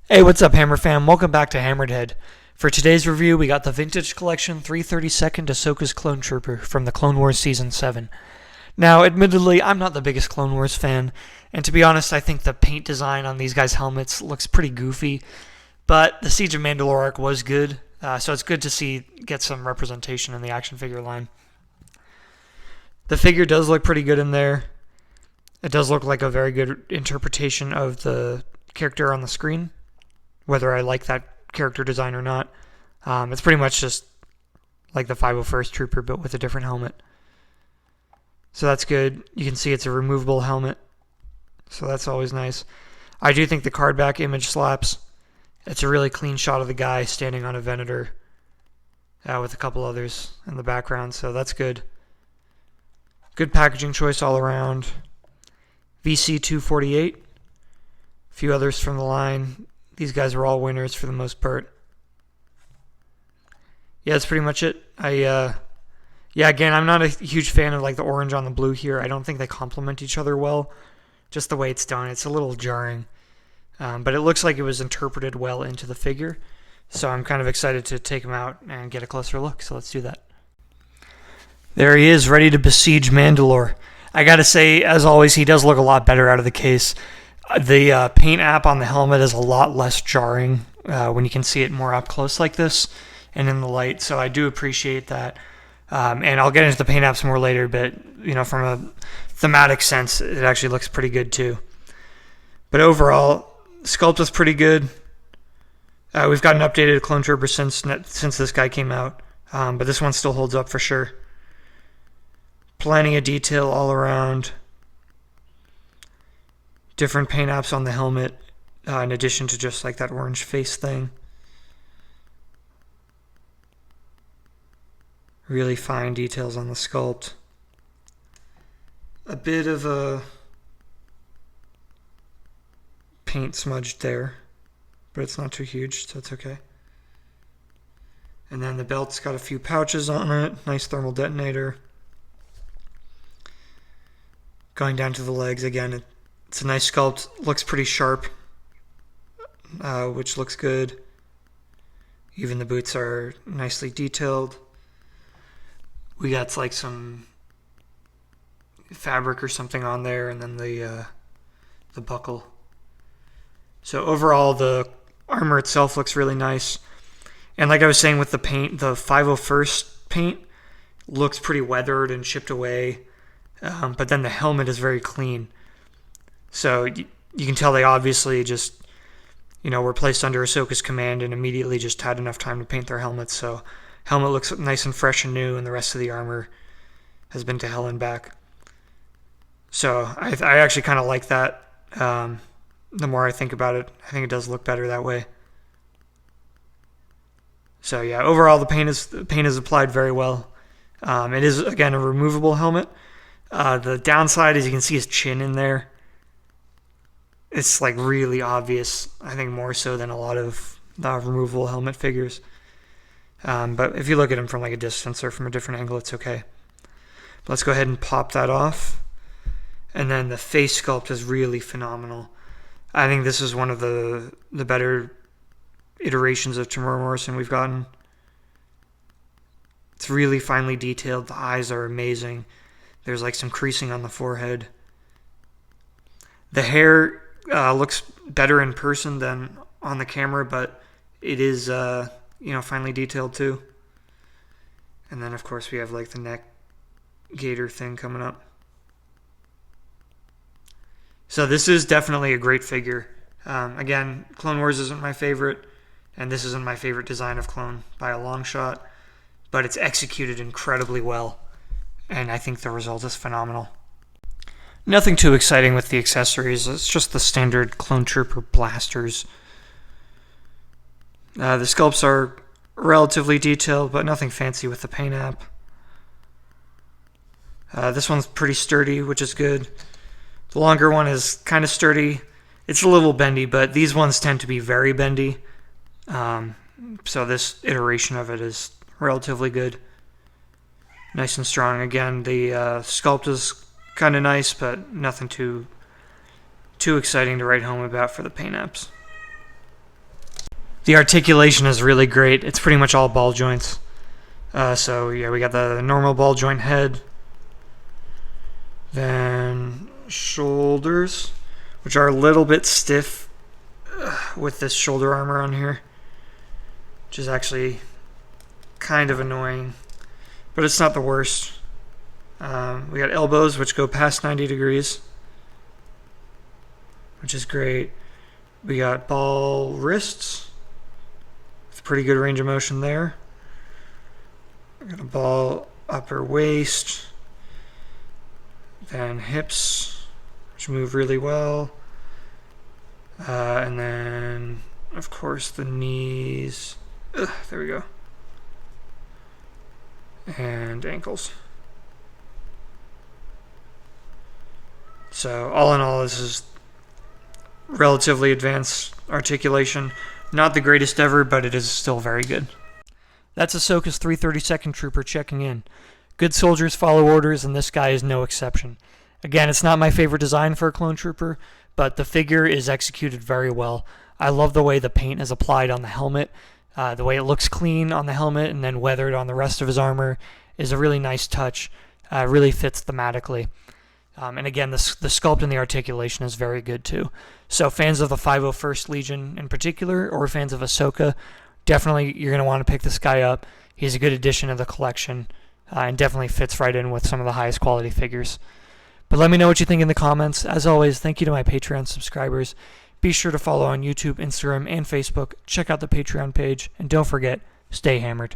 Hey, what's up, Hammer fam? Welcome back to HammeredHead. For today's review, we got the Vintage Collection 332nd Ahsoka's Clone Trooper from the Clone Wars Season 7. Now, admittedly, I'm not the biggest Clone Wars fan, and to be honest, I think the paint design on these guys' helmets looks pretty goofy, but the Siege of Mandalore arc was good, so it's good to get some representation in the action figure line. The figure does look pretty good in there. It does look like a very good interpretation of the character on the screen, whether I like that character design or not. It's pretty much just like the 501st Trooper, but with a different helmet. So that's good. You can see it's a removable helmet, so that's always nice. I do think the card back image slaps. It's a really clean shot of the guy standing on a Venator with a couple others in the background, so that's good. Good packaging choice all around. VC248. A few others from the line. These guys are all winners for the most part. Yeah, that's pretty much it. Again, I'm not a huge fan of like the orange on the blue here. I don't think they complement each other well. Just the way it's done, it's a little jarring. But it looks like it was interpreted well into the figure. So I'm kind of excited to take him out and get a closer look. So let's do that. There he is, ready to besiege Mandalore. I gotta say, as always, he does look a lot better out of the case. The paint app on the helmet is a lot less jarring when you can see it more up close like this and in the light, so I do appreciate that. And I'll get into the paint apps more later, but from a thematic sense, it actually looks pretty good too. But overall, sculpt is pretty good. We've got an updated Clone Trooper since this guy came out, but this one still holds up for sure. Plenty of detail all around. Different paint apps on the helmet, in addition to just like that orange face thing. Really fine details on the sculpt. A bit of a paint smudged there, but it's not too huge, so it's okay. And then the belt's got a few pouches on it, nice thermal detonator. Going down to the legs again, it's a nice sculpt, looks pretty sharp, which looks good. Even the boots are nicely detailed. We got like some fabric or something on there, and then the buckle. So overall, the armor itself looks really nice. And like I was saying with the paint, the 501st paint looks pretty weathered and chipped away, but then the helmet is very clean. So you can tell they obviously just, were placed under Ahsoka's command and immediately just had enough time to paint their helmets. So helmet looks nice and fresh and new, and the rest of the armor has been to hell and back. So I actually kind of like that. The more I think about it, I think it does look better that way. So yeah, overall the paint is applied very well. It is, again, a removable helmet. The downside is you can see his chin in there. It's like really obvious, I think more so than a lot of the removable helmet figures. But if you look at him from like a distance or from a different angle, it's okay. But let's go ahead and pop that off. And then the face sculpt is really phenomenal. I think this is one of the better iterations of Temuera Morrison we've gotten. It's really finely detailed. The eyes are amazing. There's like some creasing on the forehead. The hair looks better in person than on the camera, but it is finely detailed too. And then of course we have like the neck gaiter thing coming up. So this is definitely a great figure. Again, Clone Wars isn't my favorite, and this isn't my favorite design of clone by a long shot, but it's executed incredibly well, and I think the result is phenomenal. Nothing too exciting with the accessories. It's just the standard Clone Trooper blasters. The sculpts are relatively detailed, but nothing fancy with the paint app. This one's pretty sturdy, which is good. The longer one is kind of sturdy. It's a little bendy, but these ones tend to be very bendy. So this iteration of it is relatively good. Nice and strong. Again, the sculpt is kind of nice, but nothing too exciting to write home about for the paint apps. The articulation is really great. It's pretty much all ball joints. So yeah, we got the normal ball joint head. Then shoulders, which are a little bit stiff with this shoulder armor on here, which is actually kind of annoying, but it's not the worst. We got elbows, which go past 90 degrees, which is great. We got ball wrists with pretty good range of motion there. We got a ball upper waist, then hips, which move really well, and then of course the knees. There we go. And ankles. So all in all, this is relatively advanced articulation. Not the greatest ever, but it is still very good. That's Ahsoka's 332nd Trooper checking in. Good soldiers follow orders, and this guy is no exception. Again, it's not my favorite design for a clone trooper, but the figure is executed very well. I love the way the paint is applied on the helmet. The way it looks clean on the helmet and then weathered on the rest of his armor is a really nice touch. Really fits thematically. And again, the sculpt and the articulation is very good too. So fans of the 501st Legion in particular, or fans of Ahsoka, definitely you're going to want to pick this guy up. He's a good addition to the collection, and definitely fits right in with some of the highest quality figures. But let me know what you think in the comments. As always, thank you to my Patreon subscribers. Be sure to follow on YouTube, Instagram, and Facebook. Check out the Patreon page, and don't forget, stay hammered.